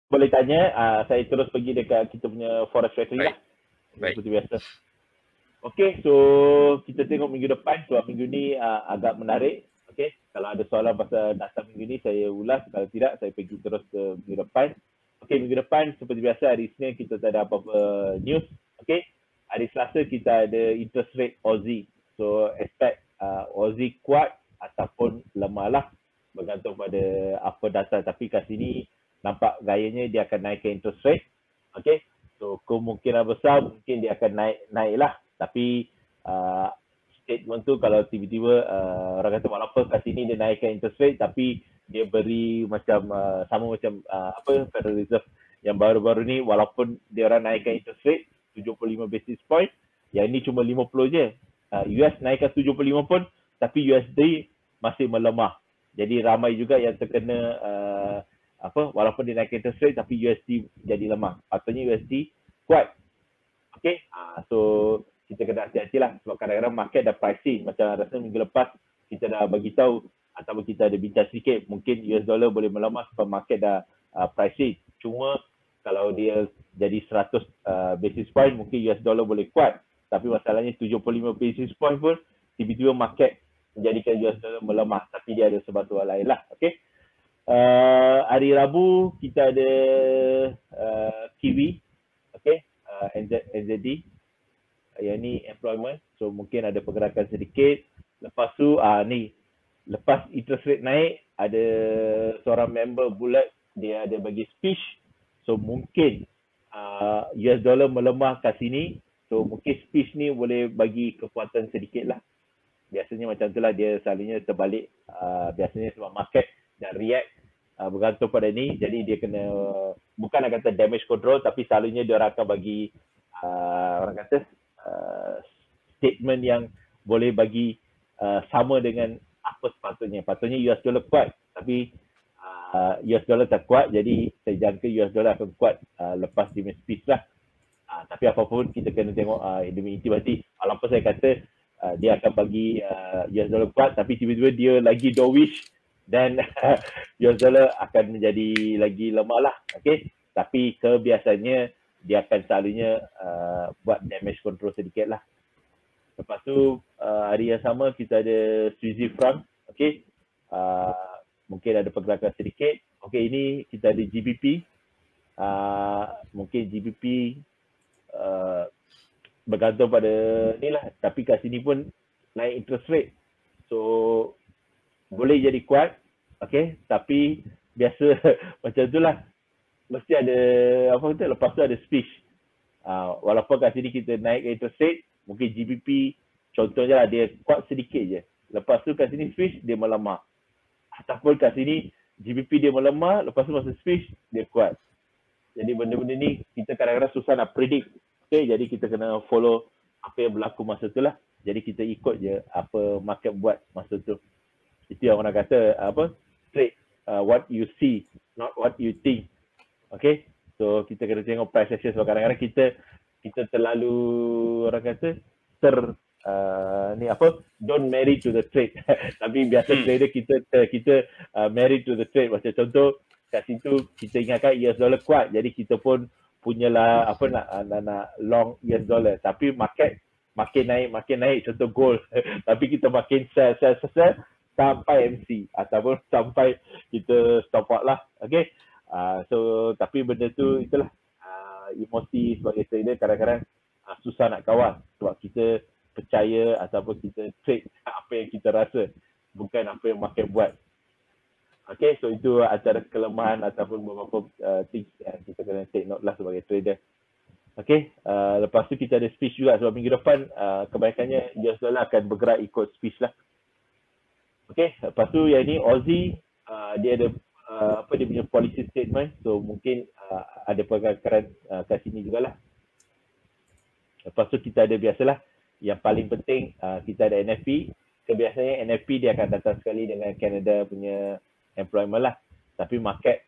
boleh tanya, saya terus pergi dekat kita punya Forex Factory lah. Baik. Seperti biasa. Okey, so kita tengok minggu depan. Sebab minggu ni agak menarik. Okey, kalau ada soalan pasal data minggu ni saya ulas. Kalau tidak, saya pergi terus ke minggu depan. Okey, minggu depan seperti biasa hari Isnin kita tak ada apa-apa news. Okey, hari Selasa kita ada interest rate Aussie. So expect Aussie kuat ataupun lemah lah. Bergantung pada apa data. Tapi kat sini nampak gayanya dia akan naikkan interest rate. Okey, so kemungkinan besar mungkin dia akan naik lah. Tapi statement tu kalau tiba-tiba orang kata walaupun kat sini dia naikkan interest rate tapi dia beri macam sama macam Federal Reserve yang baru-baru ni, walaupun dia orang naikkan interest rate 75 basis point, yang ini cuma 50 je. US naikkan 75 pun tapi USD masih melemah. Jadi ramai juga yang terkena walaupun dia naikkan interest rate tapi USD jadi lemah. Patutnya USD kuat. Okay, so kita kena hati-hati lah sebab kadang-kadang market dah pricing. Macam rasa minggu lepas kita dah bagi tahu ataupun kita ada bincang sedikit, mungkin US dollar boleh melemah sebab market dah pricing. Cuma kalau dia jadi 100 basis point, mungkin US dollar boleh kuat. Tapi masalahnya 75 basis point pun tiba-tiba market menjadikan US dollar melemah. Tapi dia ada sebab tu lain lah. Okay. Hari Rabu kita ada Kiwi. Okay. NZD. Yang ni employment. So mungkin ada pergerakan sedikit. Lepas tu ni lepas interest rate naik, ada seorang member bulat dia ada bagi speech. So mungkin US dollar melemah kat sini. So mungkin speech ni boleh bagi kekuatan sedikit lah. Biasanya macam tu lah, dia selalunya terbalik. Biasanya sebab market dah react bergantung pada ni. Jadi dia kena, bukan nak kata damage control, tapi selalunya dia akan bagi orang kata statement yang boleh bagi sama dengan apa sepatutnya. Patutnya US dollar kuat, tapi US dollar tak kuat, jadi saya jangka US dollar akan kuat lepas dia speech lah. Tapi apapun kita kena tengok demi intibati. Walaupun saya kata dia akan bagi US dollar kuat, tapi tiba-tiba dia lagi dovish dan US dollar akan menjadi lagi lemah lah. Okay? Tapi kebiasaannya dia akan selalunya buat damage control sedikit lah. Lepas tu hari yang sama kita ada Swiss franc. Okay? Mungkin ada pergerakan sedikit. Okay, ini kita ada GBP. Mungkin GBP bergantung pada ni lah. Tapi kat sini pun naik interest rate. So boleh jadi kuat. Okay? Tapi biasa macam tu lah. Mesti ada lepas tu ada speech. Walaupun kat sini kita naik interest rate, mungkin GBP contohnya lah dia kuat sedikit je. Lepas tu kat sini speech dia melemah. Ataupun kat sini GBP dia melemah, lepas tu masa speech dia kuat. Jadi benda-benda ni kita kadang-kadang susah nak predict. Okay, jadi kita kena follow apa yang berlaku masa tu lah. Jadi kita ikut je apa market buat masa tu. Itu yang orang kata trade what you see, not what you think. Okay, so kita kena tengok price action sebab kadang-kadang kita terlalu orang kata don't marry to the trade. Tapi biasa trader kita marry to the trade. Macam contoh kat situ kita ingatkan US dollar kuat, jadi kita pun punyalah nak long US dollar. Tapi market makin naik contoh gold. Tapi kita makin sell sampai MC ataupun sampai kita stop out lah. Okay. So tapi benda tu itulah emosi sebagai trader kadang-kadang susah nak kawal sebab kita percaya ataupun kita trade apa yang kita rasa, bukan apa yang market buat. Okay, so itu antara kelemahan ataupun beberapa things yang kita kena take note lah sebagai trader. Okay, lepas tu kita ada speech juga sebab minggu depan kebanyakannya US dollar akan bergerak ikut speech lah. Okay, lepas tu yang ni Aussie dia ada dia punya policy statement, so mungkin ada pergerakan kat sini jugalah. Lepas tu kita ada biasalah yang paling penting kita ada NFP. Kebiasaannya NFP dia akan datang sekali dengan Canada punya employment lah. Tapi market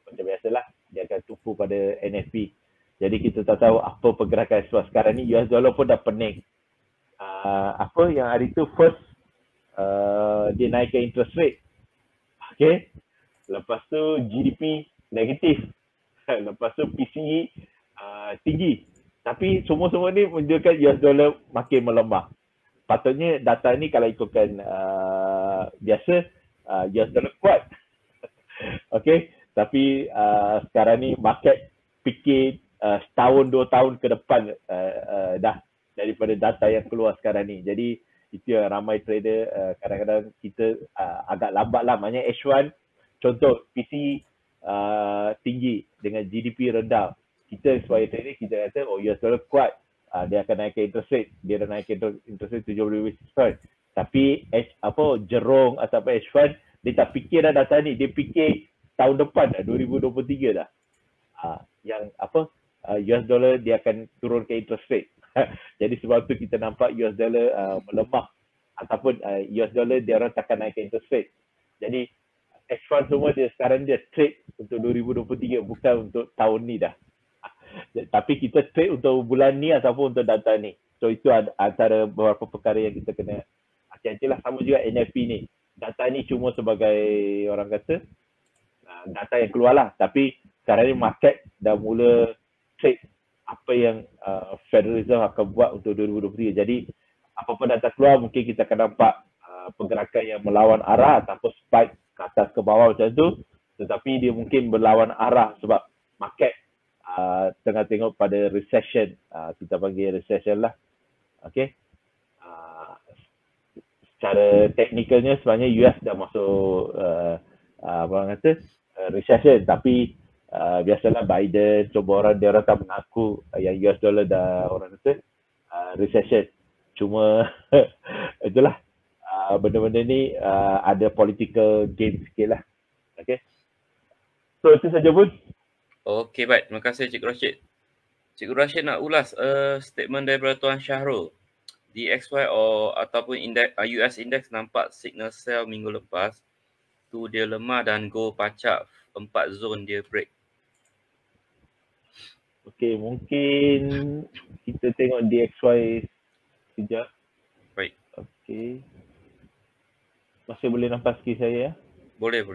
macam biasalah dia akan tumpu pada NFP. Jadi kita tak tahu apa pergerakan sebab sekarang ni US dollar pun dah pening. Yang hari tu first dia naikkan interest rate. Okay. Lepas tu GDP negatif. Lepas tu PCE tinggi. Tapi semua-semua ni menunjukkan US dollar makin melemah. Patutnya data ni kalau ikutkan biasa, US dollar kuat. Okay, tapi sekarang ni market fikir setahun 2 tahun ke depan dah daripada data yang keluar sekarang ni. Jadi itu yang ramai trader kadang-kadang kita agak lambat lah. Maknanya H1 contoh PC tinggi dengan GDP rendah. Kita sebagai trader kita kata oh US dollar kuat, dia akan naikkan interest rate. Dia dah naikkan interest rate 70 basis point. Tapi Jerong ataupun H1 dia tak fikir dah data ni, dia fikir tahun depan dah 2023 dah. Yang US dollar dia akan turunkan interest rate. Jadi sebab tu kita nampak US dollar melemah ataupun US dollar dia orang takkan naikkan interest rate. Jadi H1 semua dia sekarang dia trade untuk 2023 bukan untuk tahun ni dah. Tapi kita trade untuk bulan ni ataupun untuk data ni. So itu antara beberapa perkara yang kita kena hati-hati lah. Sama juga NFP ni. Data ni cuma sebagai orang kata data yang keluar lah. Tapi sekarang ni market dah mula trade apa yang Federal Reserve akan buat untuk 2023. Jadi apa-apa data keluar mungkin kita akan nampak pergerakan yang melawan arah ataupun spike ke atas ke bawah macam tu. Tetapi dia mungkin berlawan arah sebab market tengah tengok pada recession. Kita panggil recession lah. Okay. Secara teknikalnya sebenarnya US dah masuk apa orang kata recession, tapi biasalah Biden cuba orang dia orang tak mengaku yang US dollar dah orang kata recession. Cuma itulah benda-benda ni ada political game sikit lah. Okay. So itu saja pun. Okey, baik. Terima kasih Cikgu Rashid. Cikgu Rashid nak ulas statement daripada Tuan Syahrul. DXY ataupun US Index nampak signal sell minggu lepas. Tu dia lemah dan go pacak 4 zone dia break. Okey, mungkin kita tengok DXY sekejap. Baik. Okey. Masih boleh nampak skrin saya ya? Boleh.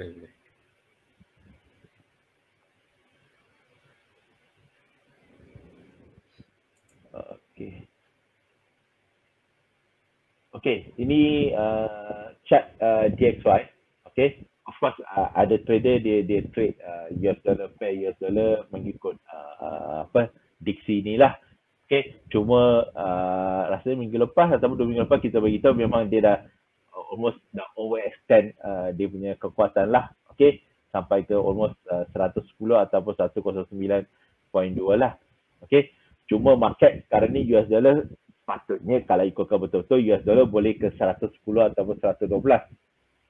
Okey. Okey, ini chart DXY. Okey. Of course ada trader dia trade US dollar pair US dollar mengikut diksi ni lah. Okey, cuma rasanya minggu lepas ataupun 2 minggu lepas kita bagi tahu memang dia dah almost dah overextend dia punya kekuatan lah. Okey, sampai ke almost 110 ataupun 109.2 lah. Okey, cuma market sekarang ni US dollar patutnya kalau ikutkan betul-betul US dollar boleh ke 110 ataupun 112.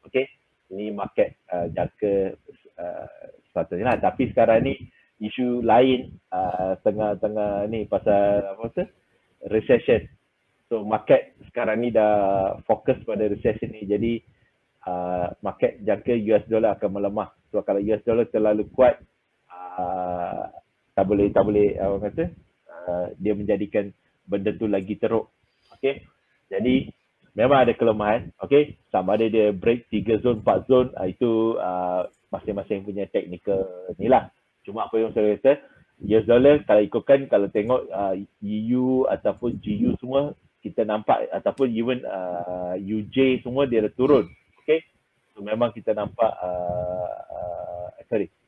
Okey, ini market jangka sepatutnya lah. Tapi sekarang ni isu lain tengah-tengah ni pasal apa tu recession. So market sekarang ni dah fokus pada recession ni. Jadi market jangka US dollar akan melemah. So kalau US dollar terlalu kuat tak boleh orang kata dia menjadikan benda tu lagi teruk. Okey. Jadi memang ada kelemahan. Okey. Sama ada dia break 3 zone, 4 zone, itu masing-masing punya technical ni lah. Cuma apa yang saya kata, US dollar kalau ikutkan, kalau tengok EU ataupun GU semua, kita nampak ataupun even UJ semua dia dah turun. Okey. So memang kita nampak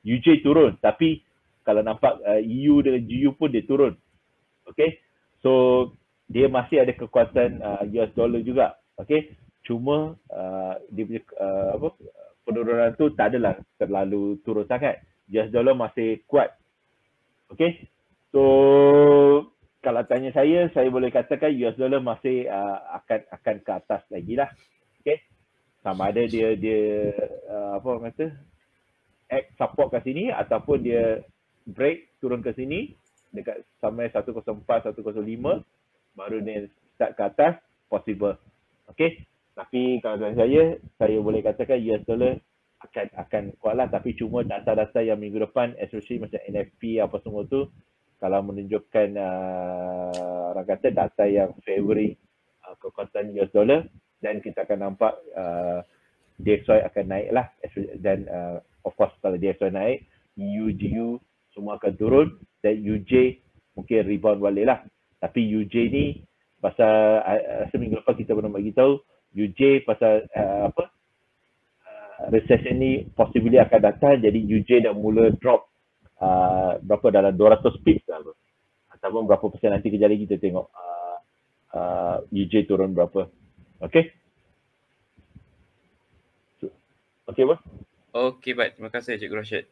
UJ turun, tapi kalau nampak EU dengan GU pun dia turun. Okay, so dia masih ada kekuatan US dollar juga. Okay, cuma dia punya penurunan tu tak adalah terlalu turun sangat. US dollar masih kuat. Okay, so kalau tanya saya boleh katakan US dollar masih akan ke atas lagi lah. Okay, sama ada dia apa orang kata support kat sini ataupun dia break turun ke sini dekat sampai 104, 105 baru dia start ke atas, possible. Okay, tapi kalau dari saya boleh katakan US dollar akan kuat lah. Tapi cuma data-data yang minggu depan, especially macam NFP apa semua tu, kalau menunjukkan orang kata data yang favoring kekuatan US dollar, dan kita akan nampak DXY akan naik lah. Dan of course kalau DXY naik, EU, GU semua akan turun dan UJ mungkin rebound balik lah. Tapi UJ ni pasal seminggu lepas kita pernah bagi tahu UJ pasal recession ni possibly akan datang, jadi UJ dah mula drop berapa dalam 200 pips lah ataupun berapa persen nanti kejap lagi kita tengok UJ turun berapa. Okay? Okay, bos? Okey, baik. Terima kasih Cikgu Rashid.